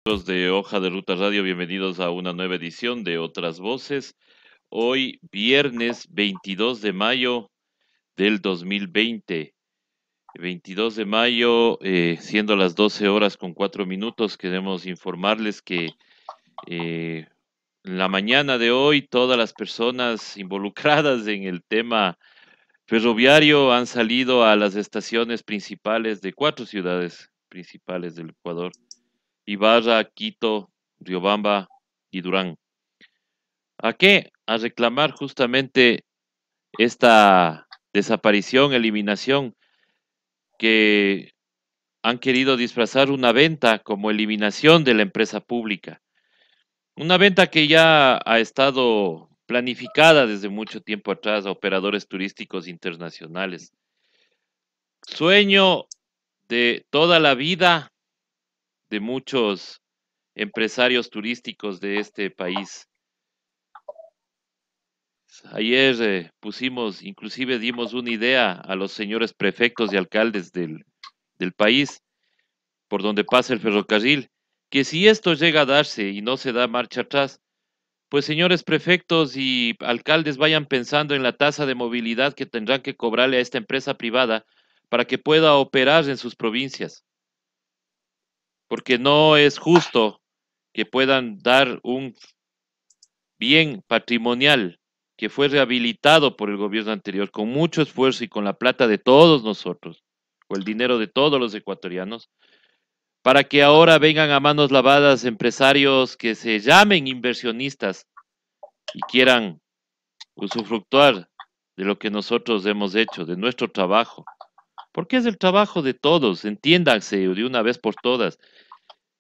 Amigos de Hoja de Ruta Radio, bienvenidos a una nueva edición de Otras Voces. Hoy, viernes 22 de mayo del 2020. 22 de mayo, siendo las 12 horas con 4 minutos, queremos informarles que en la mañana de hoy todas las personas involucradas en el tema ferroviario han salido a las estaciones principales de 4 ciudades principales del Ecuador: Ibarra, Quito, Riobamba y Durán. ¿A qué? A reclamar justamente esta desaparición, eliminación, que han querido disfrazar una venta como eliminación de la empresa pública. Una venta que ya ha estado planificada desde mucho tiempo atrás a operadores turísticos internacionales. Sueño de toda la vida de muchos empresarios turísticos de este país. Ayer pusimos, inclusive dimos una idea a los señores prefectos y alcaldes del país por donde pasa el ferrocarril, que si esto llega a darse y no se da marcha atrás, pues señores prefectos y alcaldes vayan pensando en la tasa de movilidad que tendrán que cobrarle a esta empresa privada para que pueda operar en sus provincias, porque no es justo que puedan dar un bien patrimonial que fue rehabilitado por el gobierno anterior con mucho esfuerzo y con la plata de todos nosotros, o el dinero de todos los ecuatorianos, para que ahora vengan a manos lavadas empresarios que se llamen inversionistas y quieran usufructuar de lo que nosotros hemos hecho, de nuestro trabajo, porque es el trabajo de todos, entiéndanse de una vez por todas.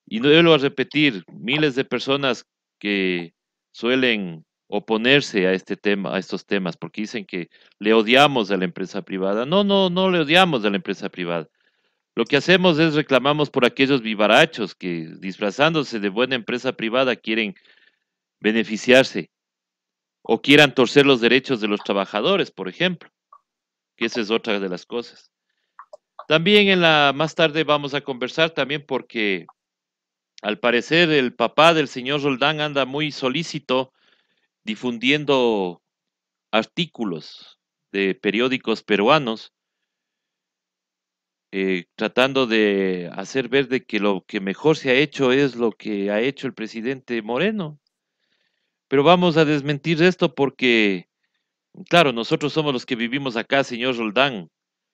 Y no vuelvo a repetir, miles de personas que suelen oponerse a este tema, a estos temas, porque dicen que le odiamos a la empresa privada. No, no, no le odiamos a la empresa privada. Lo que hacemos es reclamamos por aquellos vivarachos que, disfrazándose de buena empresa privada, quieren beneficiarse o quieran torcer los derechos de los trabajadores, por ejemplo, que esa es otra de las cosas. También más tarde vamos a conversar también porque al parecer el papá del señor Roldán anda muy solícito difundiendo artículos de periódicos peruanos, tratando de hacer ver de que lo que mejor se ha hecho es lo que ha hecho el presidente Moreno. Pero vamos a desmentir esto porque, claro, nosotros somos los que vivimos acá, señor Roldán.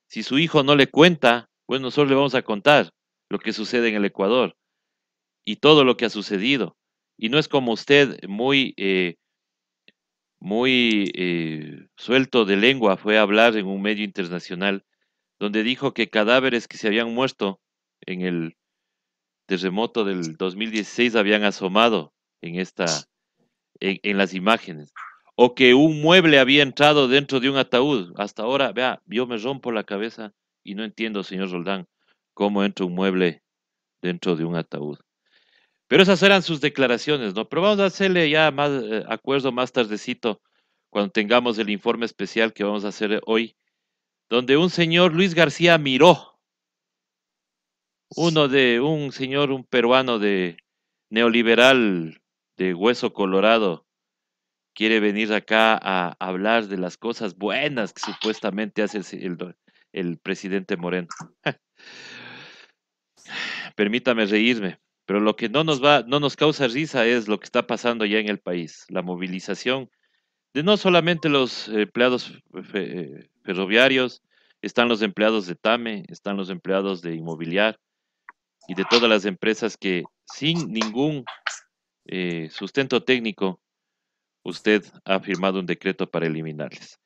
Si su hijo no le cuenta, pues nosotros le vamos a contar lo que sucede en el Ecuador y todo lo que ha sucedido. Y no es como usted muy suelto de lengua fue a hablar en un medio internacional donde dijo que cadáveres que se habían muerto en el terremoto del 2016 habían asomado en las imágenes, o que un mueble había entrado dentro de un ataúd. Hasta ahora, vea, yo me rompo la cabeza y no entiendo, señor Roldán, cómo entra un mueble dentro de un ataúd. Pero esas eran sus declaraciones, ¿no? Pero vamos a hacerle ya más acuerdo más tardecito, cuando tengamos el informe especial que vamos a hacer hoy, donde un señor Luis García Miró, un señor, un peruano de neoliberal de hueso colorado, quiere venir acá a hablar de las cosas buenas que supuestamente hace el presidente Moreno. Permítame reírme, pero lo que no nos causa risa es lo que está pasando ya en el país, la movilización de no solamente los empleados ferroviarios, están los empleados de TAME, están los empleados de Inmobiliar y de todas las empresas que sin ningún sustento técnico, usted ha firmado un decreto para eliminarles.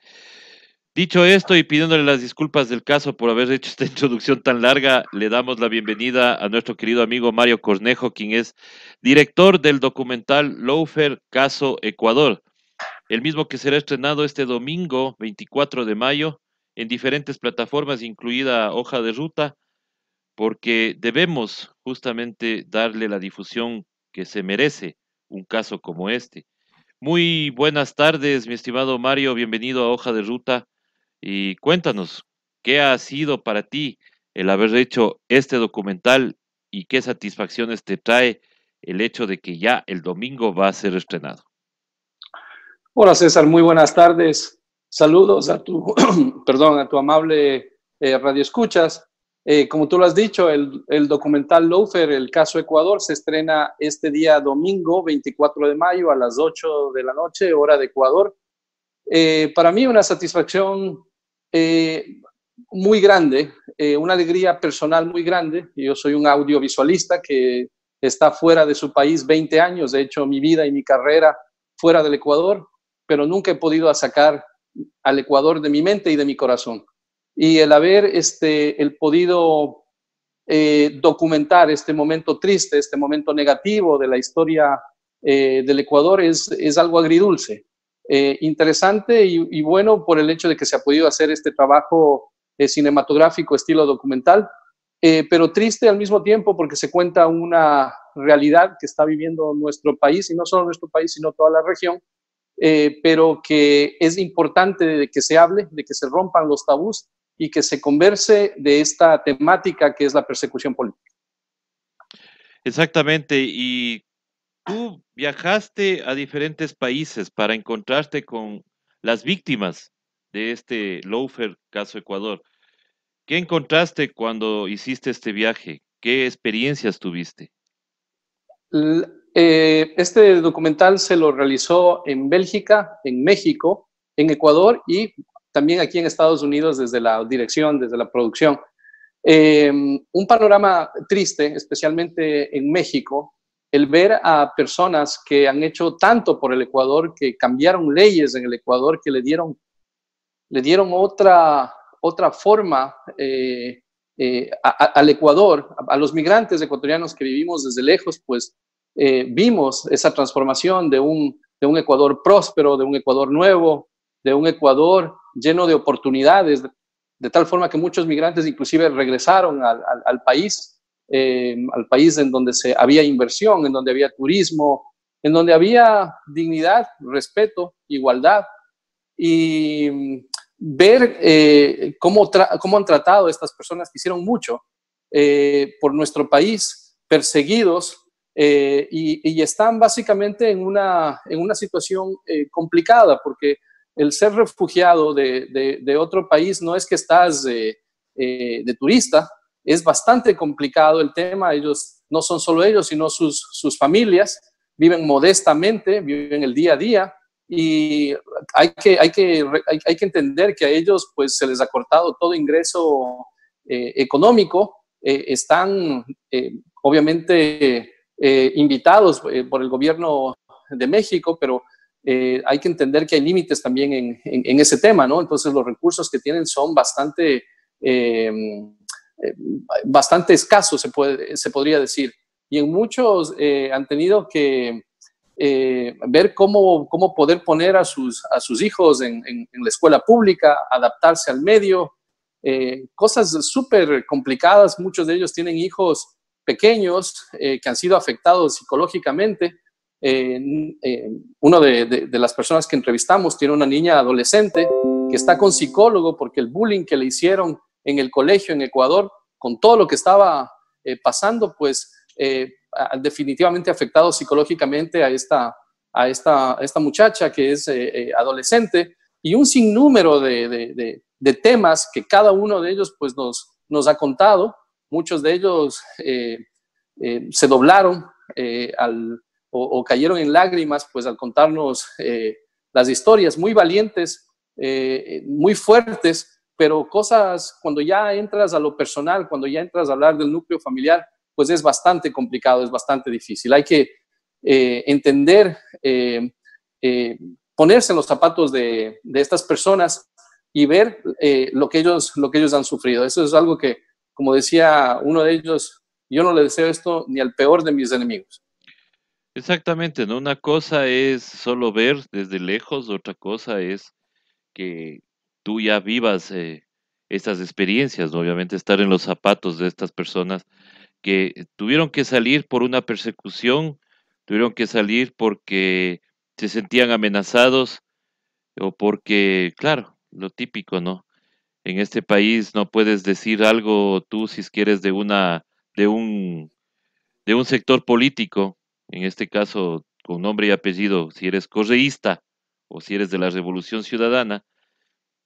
Dicho esto y pidiéndole las disculpas del caso por haber hecho esta introducción tan larga, le damos la bienvenida a nuestro querido amigo Mario Cornejo, quien es director del documental Lawfare Caso Ecuador, el mismo que será estrenado este domingo 24 de mayo en diferentes plataformas, incluida Hoja de Ruta, porque debemos justamente darle la difusión que se merece un caso como este. Muy buenas tardes, mi estimado Mario, bienvenido a Hoja de Ruta y cuéntanos, ¿qué ha sido para ti el haber hecho este documental y qué satisfacciones te trae el hecho de que ya el domingo va a ser estrenado? Hola César, muy buenas tardes. Saludos a tu, perdón, a tu amable radio escuchas. Como tú lo has dicho, el documental Loafer, el caso Ecuador, se estrena este día domingo 24 de mayo a las 8 de la noche, hora de Ecuador. Para mí una satisfacción eh, muy grande, una alegría personal muy grande. Yo soy un audiovisualista que está fuera de su país 20 años, he hecho mi vida y mi carrera fuera del Ecuador, pero nunca he podido sacar al Ecuador de mi mente y de mi corazón. Y el haber el podido documentar este momento triste, este momento negativo de la historia del Ecuador es algo agridulce. Interesante y bueno por el hecho de que se ha podido hacer este trabajo cinematográfico estilo documental, pero triste al mismo tiempo porque se cuenta una realidad que está viviendo nuestro país, y no solo nuestro país, sino toda la región, pero que es importante de que se hable, de que se rompan los tabús y que se converse de esta temática que es la persecución política. Exactamente, y tú viajaste a diferentes países para encontrarte con las víctimas de este Loafer caso Ecuador. ¿Qué encontraste cuando hiciste este viaje? ¿Qué experiencias tuviste? Este documental se lo realizó en Bélgica, en México, en Ecuador y también aquí en Estados Unidos desde la dirección, desde la producción. Un panorama triste, especialmente en México, el ver a personas que han hecho tanto por el Ecuador, que cambiaron leyes en el Ecuador, que le dieron otra forma al Ecuador, a los migrantes ecuatorianos que vivimos desde lejos, pues vimos esa transformación de un Ecuador próspero, de un Ecuador nuevo, de un Ecuador lleno de oportunidades, de tal forma que muchos migrantes inclusive regresaron al país en donde había inversión, en donde había turismo, en donde había dignidad, respeto, igualdad. Y ver cómo han tratado a estas personas que hicieron mucho por nuestro país, perseguidos, y están básicamente en una situación complicada, porque el ser refugiado de otro país no es que estás de turista, es bastante complicado el tema. Ellos no son solo ellos, sino sus familias viven modestamente, viven el día a día, y hay que entender que a ellos pues se les ha cortado todo ingreso económico, están obviamente invitados por el gobierno de México, pero hay que entender que hay límites también en ese tema, ¿no? Entonces los recursos que tienen son bastante escasos, se podría decir. Y en muchos han tenido que ver cómo poder poner a sus hijos en la escuela pública, adaptarse al medio, cosas súper complicadas. Muchos de ellos tienen hijos pequeños que han sido afectados psicológicamente. Uno de las personas que entrevistamos tiene una niña adolescente que está con psicólogo porque el bullying que le hicieron en el colegio en Ecuador, con todo lo que estaba pasando, pues definitivamente afectado psicológicamente a esta muchacha que es adolescente, y un sinnúmero de temas que cada uno de ellos pues nos ha contado. Muchos de ellos se doblaron o cayeron en lágrimas pues al contarnos las historias, muy valientes, muy fuertes, pero cosas, cuando ya entras a lo personal, cuando ya entras a hablar del núcleo familiar, pues es bastante complicado, es bastante difícil. Hay que entender, ponerse en los zapatos de estas personas y ver lo que ellos han sufrido. Eso es algo que, como decía uno de ellos, yo no le deseo esto ni al peor de mis enemigos. Exactamente, ¿no? Una cosa es solo ver desde lejos, otra cosa es que tú ya vivas estas experiencias, ¿no? Obviamente estar en los zapatos de estas personas que tuvieron que salir por una persecución, tuvieron que salir porque se sentían amenazados o porque, claro, lo típico, ¿no? En este país no puedes decir algo tú si quieres de un sector político, en este caso con nombre y apellido, si eres correísta o si eres de la Revolución Ciudadana,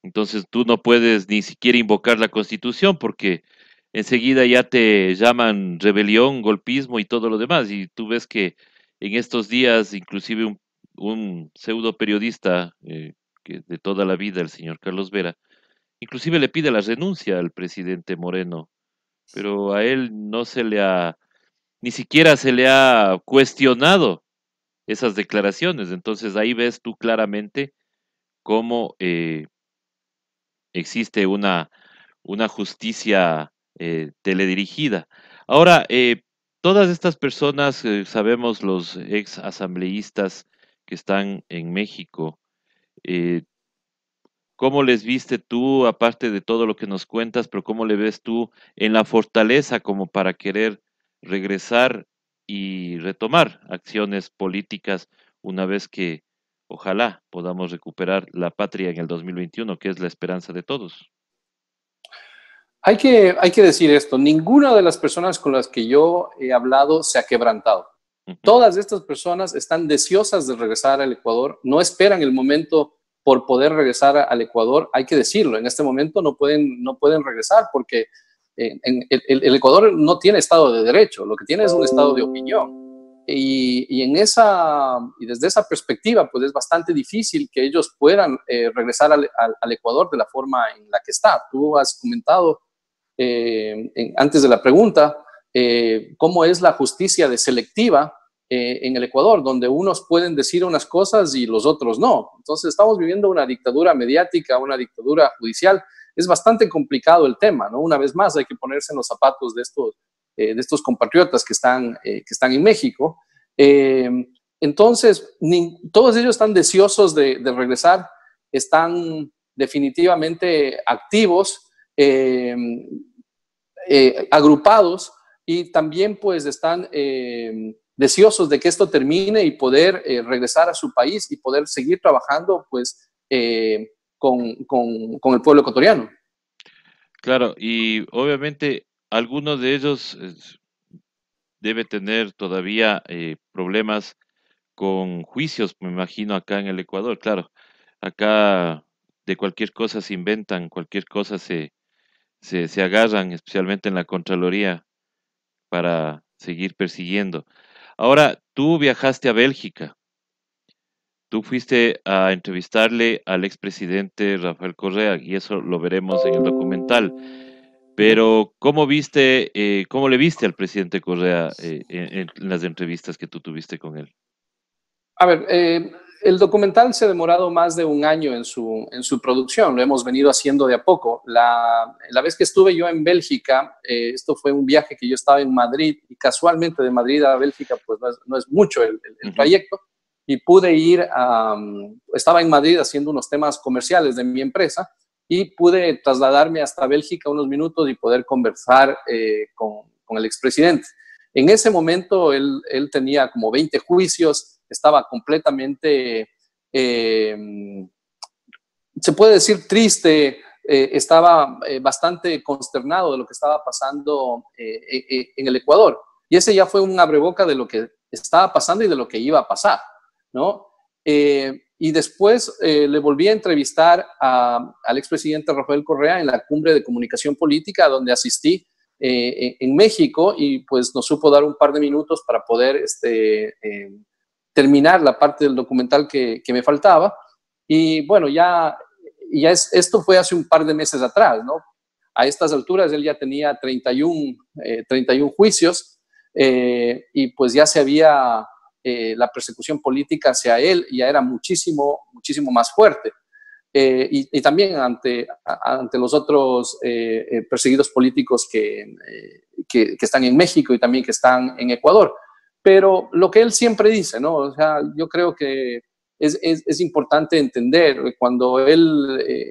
entonces tú no puedes ni siquiera invocar la Constitución porque enseguida ya te llaman rebelión, golpismo y todo lo demás. Y tú ves que en estos días, inclusive un pseudo periodista que de toda la vida, el señor Carlos Vera, inclusive le pide la renuncia al presidente Moreno, pero a él no se le ha, ni siquiera se le ha cuestionado esas declaraciones. Entonces ahí ves tú claramente cómo existe una justicia teledirigida. Ahora, todas estas personas, sabemos los ex asambleístas que están en México, eh, ¿cómo les viste tú, aparte de todo lo que nos cuentas, pero cómo le ves tú en la fortaleza como para querer regresar y retomar acciones políticas una vez que ojalá podamos recuperar la patria en el 2021, que es la esperanza de todos? Hay que decir esto, ninguna de las personas con las que yo he hablado se ha quebrantado. Ujú. Todas estas personas están deseosas de regresar al Ecuador, no esperan el momento por poder regresar al Ecuador. Hay que decirlo, en este momento no pueden regresar porque el Ecuador no tiene Estado de Derecho, lo que tiene es un Estado de opinión. Y desde esa perspectiva, pues es bastante difícil que ellos puedan regresar al Ecuador de la forma en la que está. Tú has comentado antes de la pregunta, cómo es la justicia de selectiva en el Ecuador, donde unos pueden decir unas cosas y los otros no. Entonces estamos viviendo una dictadura mediática, una dictadura judicial. Es bastante complicado el tema, ¿no? Una vez más hay que ponerse en los zapatos de estos compatriotas que están en México. Eh, entonces, todos ellos están deseosos de regresar, están definitivamente activos, agrupados, y también pues están deseosos de que esto termine y poder regresar a su país y poder seguir trabajando pues con el pueblo ecuatoriano. Claro, y obviamente algunos de ellos debe tener todavía problemas con juicios, me imagino, acá en el Ecuador. Claro, acá de cualquier cosa se inventan, cualquier cosa se agarran, especialmente en la Contraloría, para seguir persiguiendo. Ahora, tú viajaste a Bélgica, tú fuiste a entrevistarle al expresidente Rafael Correa, y eso lo veremos en el documental. Pero, cómo le viste al presidente Correa en las entrevistas que tú tuviste con él? A ver, el documental se ha demorado más de un año en su producción, lo hemos venido haciendo de a poco. La vez que estuve yo en Bélgica, esto fue un viaje que yo estaba en Madrid, y casualmente de Madrid a Bélgica pues no es mucho el Ujú. trayecto, y pude ir estaba en Madrid haciendo unos temas comerciales de mi empresa, y pude trasladarme hasta Bélgica unos minutos y poder conversar con el expresidente. En ese momento él tenía como 20 juicios, estaba completamente, se puede decir, triste, estaba bastante consternado de lo que estaba pasando en el Ecuador. Y ese ya fue un abreboca de lo que estaba pasando y de lo que iba a pasar, ¿no? Y después le volví a entrevistar al expresidente Rafael Correa en la Cumbre de Comunicación Política, donde asistí en México, y pues nos supo dar un par de minutos para poder terminar la parte del documental que me faltaba. Y bueno, esto fue hace un par de meses atrás, ¿no? A estas alturas él ya tenía 31 juicios, y pues ya se había, la persecución política hacia él ya era muchísimo, muchísimo más fuerte. Y también ante los otros perseguidos políticos que están en México y también que están en Ecuador. Pero lo que él siempre dice, ¿no? O sea, yo creo que es importante entender cuando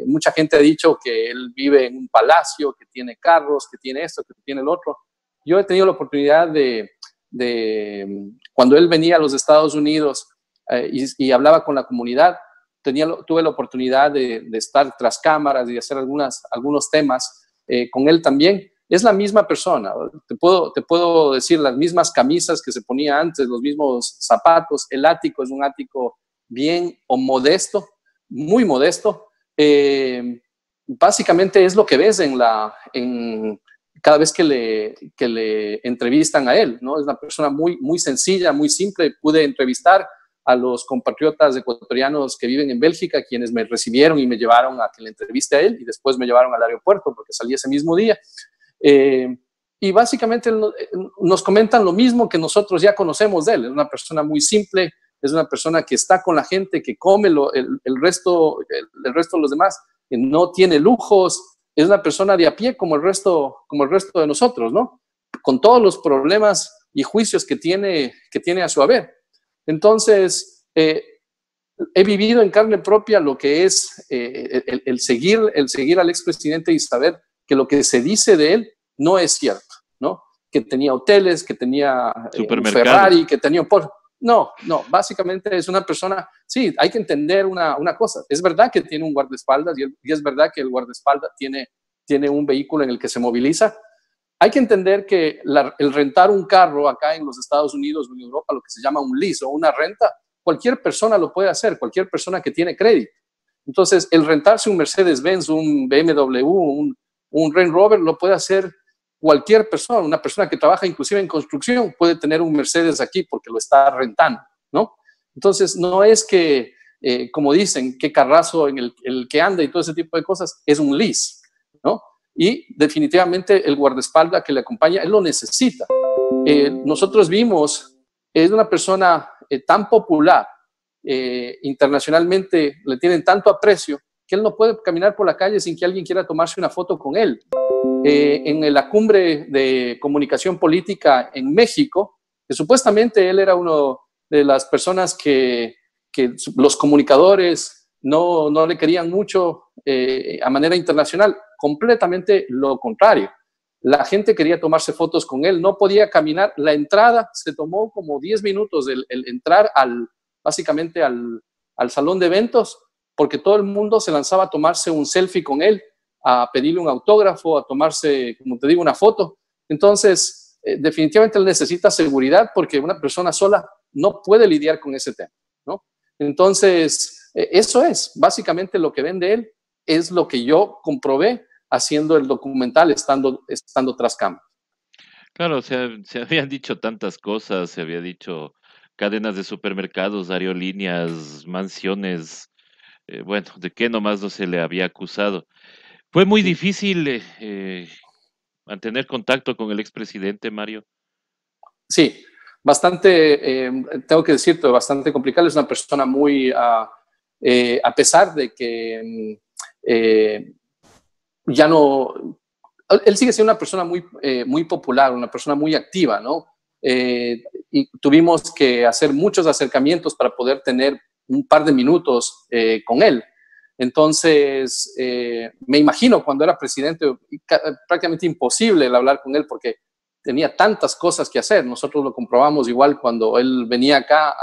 mucha gente ha dicho que él vive en un palacio, que tiene carros, que tiene esto, que tiene el otro. Yo he tenido la oportunidad cuando él venía a los Estados Unidos y hablaba con la comunidad, tuve la oportunidad de estar tras cámaras y hacer algunos temas con él también. es la misma persona. Te puedo decir las mismas camisas que se ponía antes, los mismos zapatos. El ático es un ático bien o modesto, muy modesto. Básicamente es lo que ves cada vez que le entrevistan a él, ¿no? Es una persona muy, muy sencilla, muy simple. Pude entrevistar a los compatriotas ecuatorianos que viven en Bélgica, quienes me recibieron y me llevaron a que le entreviste a él, y después me llevaron al aeropuerto porque salí ese mismo día. Y básicamente nos comentan lo mismo que nosotros ya conocemos de él. Es una persona muy simple, es una persona que está con la gente, que come el resto de los demás, que no tiene lujos, es una persona de a pie como el resto de nosotros, ¿no? Con todos los problemas y juicios que tiene a su haber. Entonces, he vivido en carne propia lo que es el seguir al expresidente y saber que lo que se dice de él no es cierto, ¿no? Que tenía hoteles, que tenía un Ferrari, que tenía un Porsche. No, básicamente es una persona, sí, hay que entender una cosa. Es verdad que tiene un guardaespaldas y es verdad que el guardaespaldas tiene un vehículo en el que se moviliza. Hay que entender que el rentar un carro acá en los Estados Unidos o en Europa, lo que se llama un lease o una renta, cualquier persona lo puede hacer, cualquier persona que tiene crédito. Entonces, el rentarse un Mercedes-Benz, un BMW, un Range Rover, lo puede hacer cualquier persona. Una persona que trabaja inclusive en construcción puede tener un Mercedes aquí porque lo está rentando, ¿no? Entonces, no es que, como dicen, qué carrazo en el que anda y todo ese tipo de cosas, es un lease, ¿no? Y definitivamente el guardaespaldas que le acompaña, él lo necesita. Nosotros vimos, es una persona tan popular, internacionalmente le tienen tanto aprecio, que él no puede caminar por la calle sin que alguien quiera tomarse una foto con él. En la cumbre de comunicación política en México, que supuestamente él era uno de las personas que los comunicadores no le querían mucho a manera internacional, completamente lo contrario. La gente quería tomarse fotos con él, no podía caminar. La entrada se tomó como 10 minutos, el entrar básicamente al salón de eventos, porque todo el mundo se lanzaba a tomarse un selfie con él, a pedirle un autógrafo, a tomarse, como te digo, una foto. Entonces, definitivamente él necesita seguridad porque una persona sola no puede lidiar con ese tema, ¿no? Entonces, eso es básicamente lo que ven de él, es lo que yo comprobé haciendo el documental, estando tras cámara. Claro, se habían dicho tantas cosas, se había dicho cadenas de supermercados, aerolíneas, mansiones, bueno, de qué nomás no se le había acusado. Fue muy difícil mantener contacto con el expresidente, Mario. Sí, bastante, tengo que decirte, bastante complicado. Es una persona muy, a pesar de que ya no, él sigue siendo una persona muy popular, una persona muy activa, ¿no? Y tuvimos que hacer muchos acercamientos para poder tener un par de minutos con él. Entonces, me imagino cuando era presidente, prácticamente imposible el hablar con él porque tenía tantas cosas que hacer. Nosotros lo comprobamos igual cuando él venía acá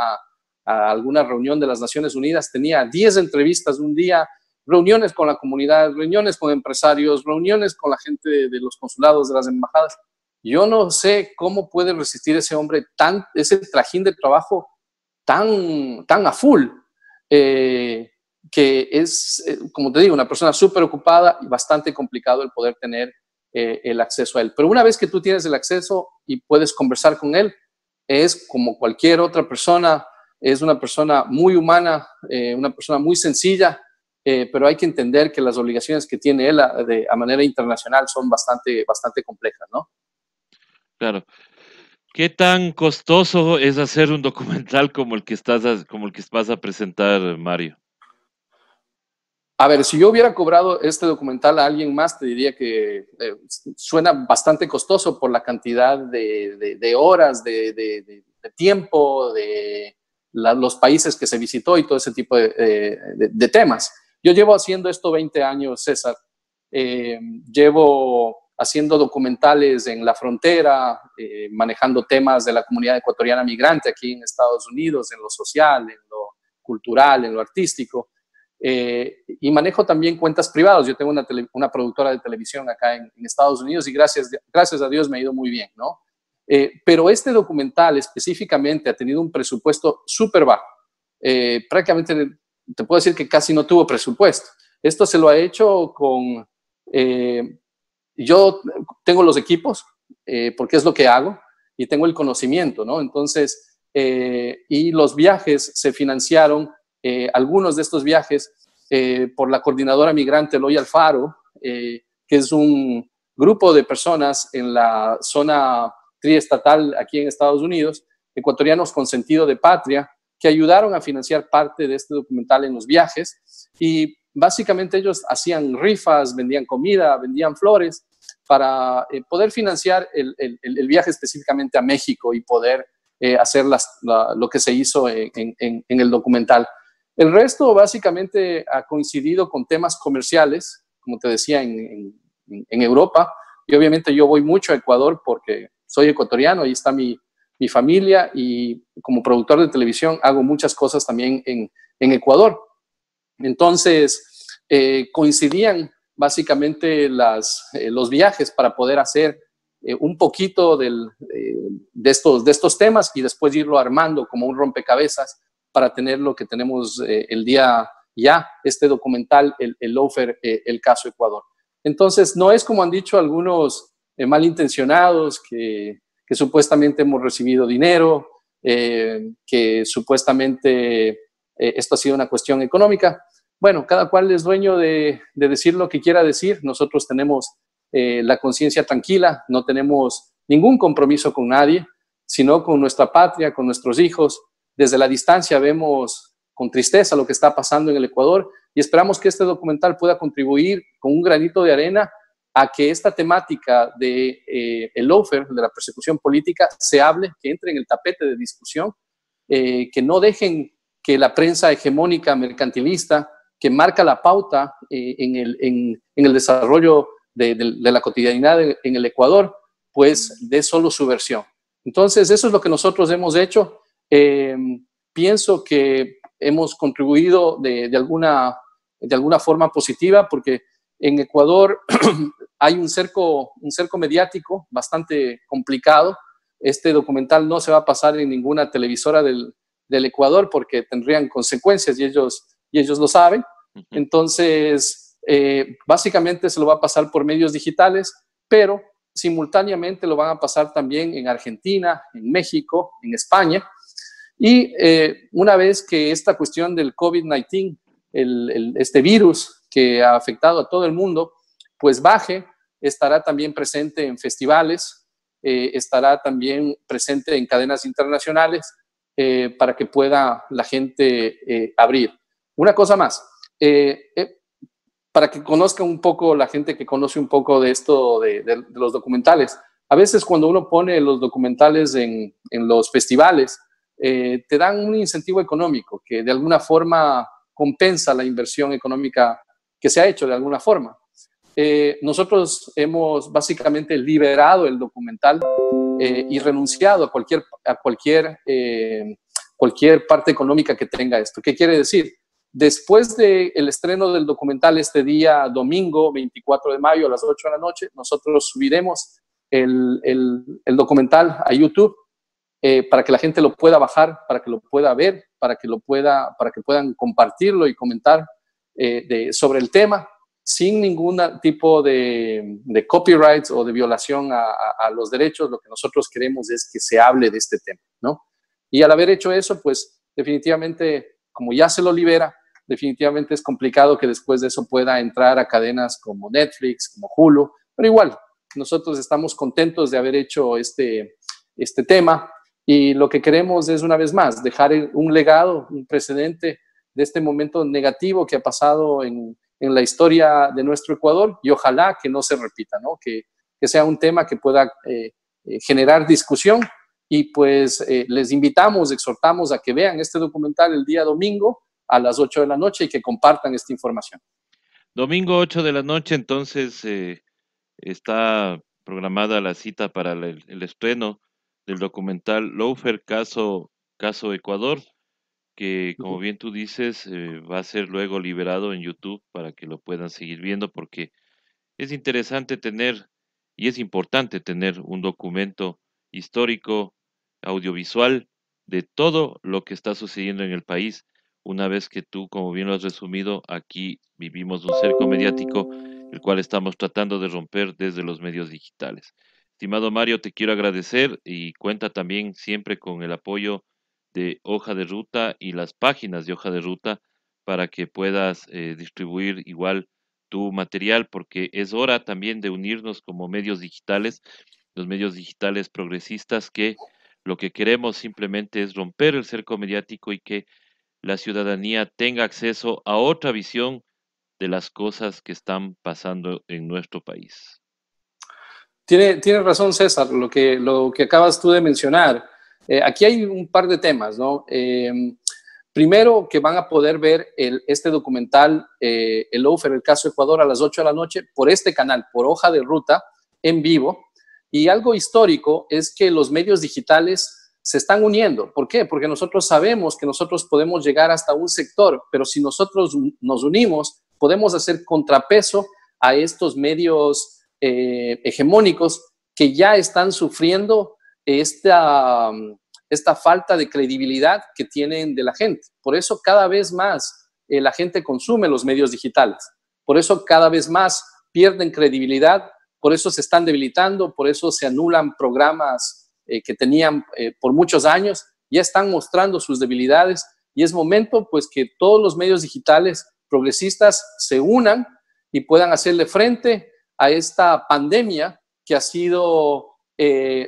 a alguna reunión de las Naciones Unidas, tenía 10 entrevistas un día, reuniones con la comunidad, reuniones con empresarios, reuniones con la gente de los consulados, de las embajadas. Yo no sé cómo puede resistir ese hombre ese trajín de trabajo tan a full, que es, como te digo, una persona súper ocupada y bastante complicado el poder tener el acceso a él. Pero una vez que tú tienes el acceso y puedes conversar con él, es como cualquier otra persona, es una persona muy humana, una persona muy sencilla, pero hay que entender que las obligaciones que tiene él a manera internacional son bastante complejas, ¿no? Claro. ¿Qué tan costoso es hacer un documental como el que vas a presentar, Mario? A ver, si yo hubiera cobrado este documental a alguien más, te diría que suena bastante costoso por la cantidad de horas, de tiempo, los países que se visitó y todo ese tipo de temas. Yo llevo haciendo esto 20 años, César. Llevo haciendo documentales en la frontera, manejando temas de la comunidad ecuatoriana migrante aquí en Estados Unidos, en lo social, en lo cultural, en lo artístico. y manejo también cuentas privadas. Yo tengo una productora de televisión acá en Estados Unidos y gracias a Dios me ha ido muy bien, ¿no? Pero este documental específicamente ha tenido un presupuesto súper bajo. Prácticamente te puedo decir que casi no tuvo presupuesto. Esto se lo ha hecho con... yo tengo los equipos, porque es lo que hago, y tengo el conocimiento, ¿no? Entonces, y los viajes se financiaron, algunos de estos viajes, por la coordinadora migrante Eloy Alfaro, que es un grupo de personas en la zona triestatal aquí en Estados Unidos, ecuatorianos con sentido de patria, que ayudaron a financiar parte de este documental en los viajes. Y básicamente ellos hacían rifas, vendían comida, vendían flores para poder financiar el viaje específicamente a México y poder hacer lo que se hizo en el documental. El resto básicamente ha coincidido con temas comerciales, como te decía, en Europa. Y obviamente yo voy mucho a Ecuador porque soy ecuatoriano, ahí está mi familia, y como productor de televisión hago muchas cosas también en Ecuador. Entonces, coincidían básicamente los viajes para poder hacer un poquito de estos temas y después irlo armando como un rompecabezas para tener lo que tenemos el día ya, este documental, el Lawfare, el caso Ecuador. Entonces, no es como han dicho algunos malintencionados que supuestamente hemos recibido dinero, que supuestamente esto ha sido una cuestión económica. Bueno, cada cual es dueño de decir lo que quiera decir. Nosotros tenemos la conciencia tranquila, no tenemos ningún compromiso con nadie, sino con nuestra patria, con nuestros hijos. Desde la distancia vemos con tristeza lo que está pasando en el Ecuador y esperamos que este documental pueda contribuir con un granito de arena a que esta temática de el lawfare, de la persecución política, se hable, que entre en el tapete de discusión, que no dejen que la prensa hegemónica mercantilista, que marca la pauta en el desarrollo de la cotidianidad en el Ecuador, pues dé solo su versión. Entonces, eso es lo que nosotros hemos hecho. Pienso que hemos contribuido de alguna forma positiva, porque en Ecuador hay un cerco mediático bastante complicado. Este documental no se va a pasar en ninguna televisora del Ecuador porque tendrían consecuencias y ellos lo saben. Entonces, básicamente se lo va a pasar por medios digitales, pero simultáneamente lo van a pasar también en Argentina, en México, en España. Y una vez que esta cuestión del COVID-19, este virus que ha afectado a todo el mundo, pues baje, estará también presente en festivales, estará también presente en cadenas internacionales, para que pueda la gente abrir. Una cosa más, para que conozca un poco la gente que conoce un poco de esto de los documentales. A veces cuando uno pone los documentales en los festivales, te dan un incentivo económico que de alguna forma compensa la inversión económica que se ha hecho de alguna forma. Nosotros hemos básicamente liberado el documental y renunciado a cualquier parte económica que tenga esto. ¿Qué quiere decir? Después del estreno del documental este día domingo 24 de mayo a las 8 de la noche, nosotros subiremos el documental a YouTube, para que la gente lo pueda bajar, para que lo pueda ver, para que puedan compartirlo y comentar sobre el tema sin ningún tipo de copyright o de violación a los derechos. Lo que nosotros queremos es que se hable de este tema, ¿no? Y al haber hecho eso, pues definitivamente, como ya se lo libera, definitivamente es complicado que después de eso pueda entrar a cadenas como Netflix, como Hulu, pero igual, nosotros estamos contentos de haber hecho este tema. Y lo que queremos es, una vez más, dejar un legado, un precedente de este momento negativo que ha pasado en la historia de nuestro Ecuador, y ojalá que no se repita, ¿no? Que sea un tema que pueda generar discusión. Y pues les invitamos, exhortamos a que vean este documental el día domingo a las 8 de la noche y que compartan esta información. Domingo 8 de la noche, entonces está programada la cita para el estreno del documental Lawfare, caso Ecuador. que, como bien tú dices, va a ser luego liberado en YouTube para que lo puedan seguir viendo, porque es interesante tener y es importante tener un documento histórico, audiovisual, de todo lo que está sucediendo en el país. Una vez que tú, como bien lo has resumido, aquí vivimos un cerco mediático, el cual estamos tratando de romper desde los medios digitales. Estimado Mario, te quiero agradecer y cuenta también siempre con el apoyo de Hoja de Ruta y las páginas de Hoja de Ruta para que puedas distribuir igual tu material, porque es hora también de unirnos como medios digitales, los medios digitales progresistas, que lo que queremos simplemente es romper el cerco mediático y que la ciudadanía tenga acceso a otra visión de las cosas que están pasando en nuestro país. Tiene razón César, lo que acabas tú de mencionar. Aquí hay un par de temas, ¿no? Primero, que van a poder ver este documental, el Lawfare, el caso Ecuador, a las 8 de la noche, por este canal, por Hoja de Ruta, en vivo. Y algo histórico es que los medios digitales se están uniendo. ¿Por qué? Porque nosotros sabemos que nosotros podemos llegar hasta un sector, pero si nosotros nos unimos, podemos hacer contrapeso a estos medios hegemónicos que ya están sufriendo esta falta de credibilidad que tienen de la gente. Por eso cada vez más la gente consume los medios digitales. Por eso cada vez más pierden credibilidad, por eso se están debilitando, por eso se anulan programas que tenían por muchos años, ya están mostrando sus debilidades y es momento pues que todos los medios digitales progresistas se unan y puedan hacerle frente a esta pandemia que ha sido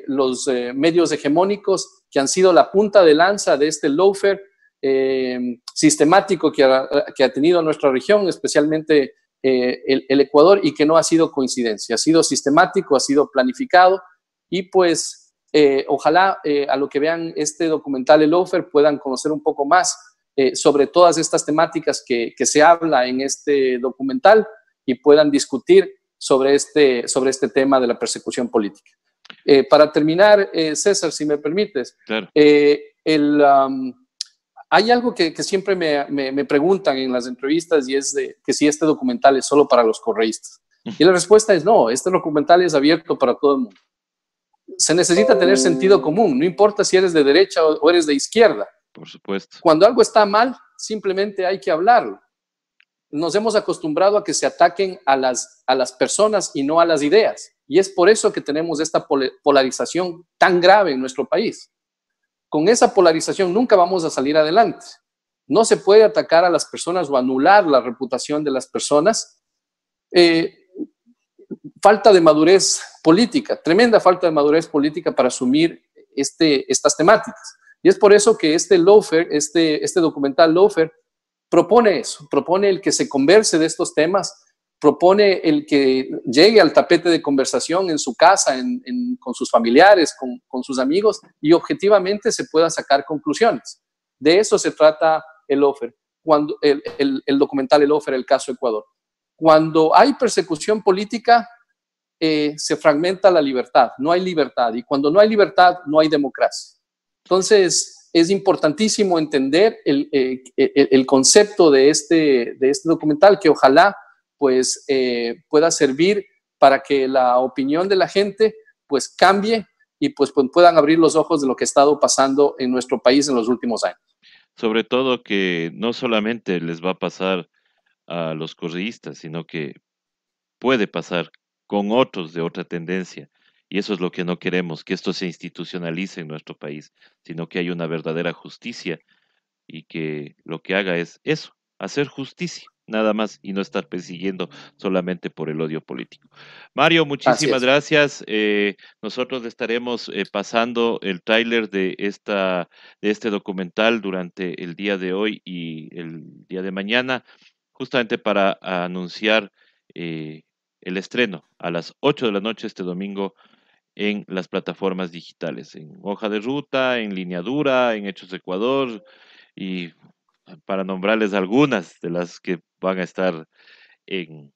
los medios hegemónicos, que han sido la punta de lanza de este lawfare sistemático que ha tenido nuestra región, especialmente el Ecuador, y que no ha sido coincidencia, ha sido sistemático, ha sido planificado, y pues ojalá a lo que vean este documental, el lawfare, puedan conocer un poco más sobre todas estas temáticas que se habla en este documental y puedan discutir sobre este tema de la persecución política. Para terminar, César, si me permites, Claro. Hay algo que siempre me preguntan en las entrevistas y es que si este documental es solo para los correístas. Y la respuesta es no, este documental es abierto para todo el mundo. Se necesita tener sentido común, no importa si eres de derecha o eres de izquierda. Por supuesto. Cuando algo está mal, simplemente hay que hablarlo. Nos hemos acostumbrado a que se ataquen a las personas y no a las ideas. Y es por eso que tenemos esta polarización tan grave en nuestro país. Con esa polarización nunca vamos a salir adelante. No se puede atacar a las personas o anular la reputación de las personas. Falta de madurez política, tremenda falta de madurez política para asumir estas temáticas. Y es por eso que este lawfare, este documental lawfare, propone eso, propone el que se converse de estos temas, propone el que llegue al tapete de conversación en su casa, con sus familiares, con sus amigos, y objetivamente se pueda sacar conclusiones. De eso se trata el lawfare, el documental el lawfare, el caso Ecuador. Cuando hay persecución política, se fragmenta la libertad, no hay libertad, y cuando no hay libertad, no hay democracia. Entonces, es importantísimo entender el concepto de este documental, que ojalá pues pueda servir para que la opinión de la gente pues cambie y pues puedan abrir los ojos de lo que ha estado pasando en nuestro país en los últimos años. Sobre todo que no solamente les va a pasar a los correístas, sino que puede pasar con otros de otra tendencia. Y eso es lo que no queremos, que esto se institucionalice en nuestro país, sino que haya una verdadera justicia y que lo que haga es eso, hacer justicia, nada más, y no estar persiguiendo solamente por el odio político. Mario, Así muchísimas es. gracias. Nosotros estaremos pasando el tráiler de este documental durante el día de hoy y el día de mañana, justamente para anunciar el estreno a las 8 de la noche este domingo en las plataformas digitales, en Hoja de Ruta, en Lineadura, en Hechos Ecuador, y para nombrarles algunas de las que van a estar en,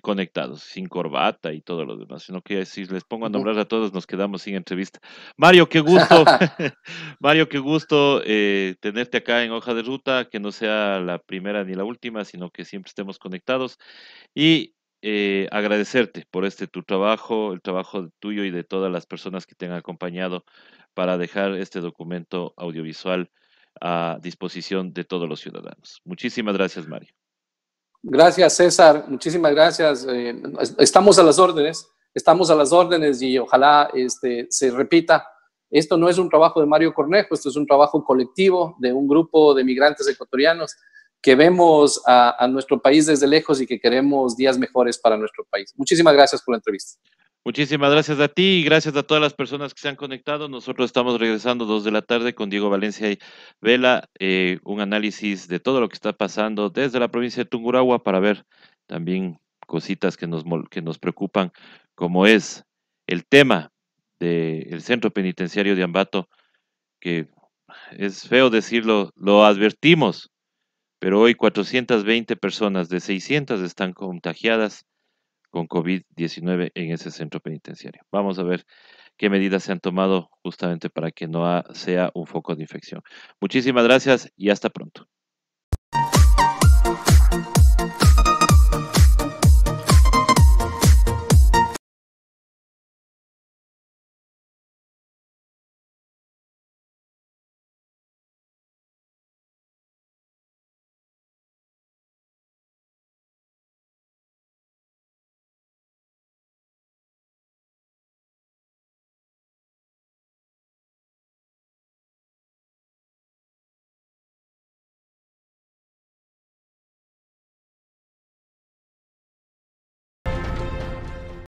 conectados, sin corbata y todo lo demás, sino que si les pongo a Ujú. nombrar a todos nos quedamos sin entrevista. Mario, qué gusto, Mario, qué gusto tenerte acá en Hoja de Ruta, que no sea la primera ni la última, sino que siempre estemos conectados y agradecerte por tu trabajo, el trabajo tuyo y de todas las personas que te han acompañado para dejar este documento audiovisual a disposición de todos los ciudadanos. Muchísimas gracias, Mario. Gracias, César. Muchísimas gracias. Estamos a las órdenes. Estamos a las órdenes y ojalá se repita. Esto no es un trabajo de Mario Cornejo, esto es un trabajo colectivo de un grupo de migrantes ecuatorianos que vemos a nuestro país desde lejos y que queremos días mejores para nuestro país. Muchísimas gracias por la entrevista. Muchísimas gracias a ti y gracias a todas las personas que se han conectado. Nosotros estamos regresando 2 de la tarde con Diego Valencia y Vela, un análisis de todo lo que está pasando desde la provincia de Tungurahua para ver también cositas que nos preocupan, como es el tema del centro penitenciario de Ambato, que es feo decirlo, lo advertimos, pero hoy 420 personas de 600 están contagiadas con COVID-19 en ese centro penitenciario. Vamos a ver qué medidas se han tomado justamente para que no sea un foco de infección. Muchísimas gracias y hasta pronto.